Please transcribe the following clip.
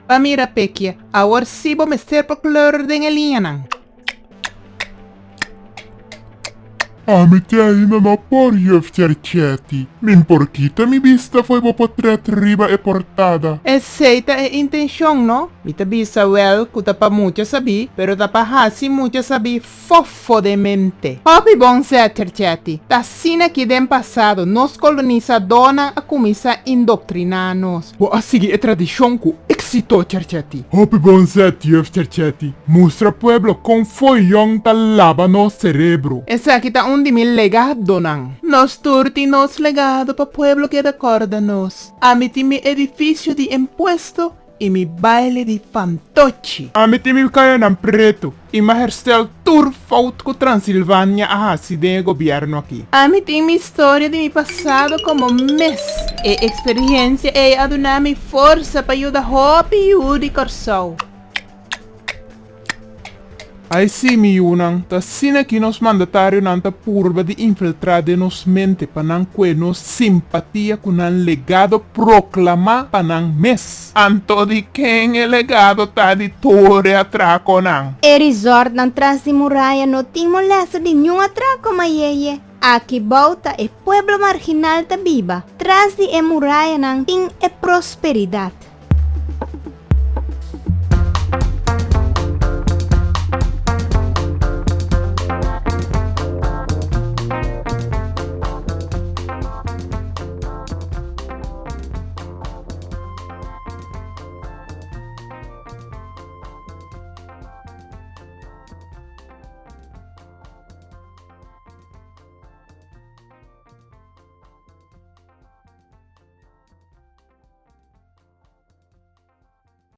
Pamira pekia, awar sibo mester po kleur den elianan. Amit ainda não pode cerceti. Min porquita mi vista foi bo potret riba e portada. Aceita e intención, no? Mita bisa well, kuta pa mucha sabi, pero ta pa hasi mucha sabi fofo de mente. Hopi bon setter chati, ta sina que den passado, nos colonizadona a comisa indoctrinanos. Bo asigi e tradición ku exito cerceti. Hopi bon cerceti. Mustra pueblo con follón talaba no cerebro. Esa kita undi mil legado nan. Nos turti nos legado pa pueblo que recorda-nos. Amiti mi edificio de impuesto e mi baile de fantoche. Amit mi kaya ng preto. E ma herstel tour fout com Transilvânia a hasi de governo aqui. Amiti mi história de mi passado como mes. E experiência e adunar mi força para ajudar hopi e udi corsau. Ai sim, mi unang, ta sina que nos mandatário nanta purba de infiltrar de nos mente panang que nos simpatia com an legado proclama panang mes. Anto di quem é legado tá de torre atraco nang. E resort ng Trás de Muralla no ting molesto de nenhum atraco mayeye. Aqui volta e pueblo marginal ta viva. Trás de muralla ng ting e prosperidad.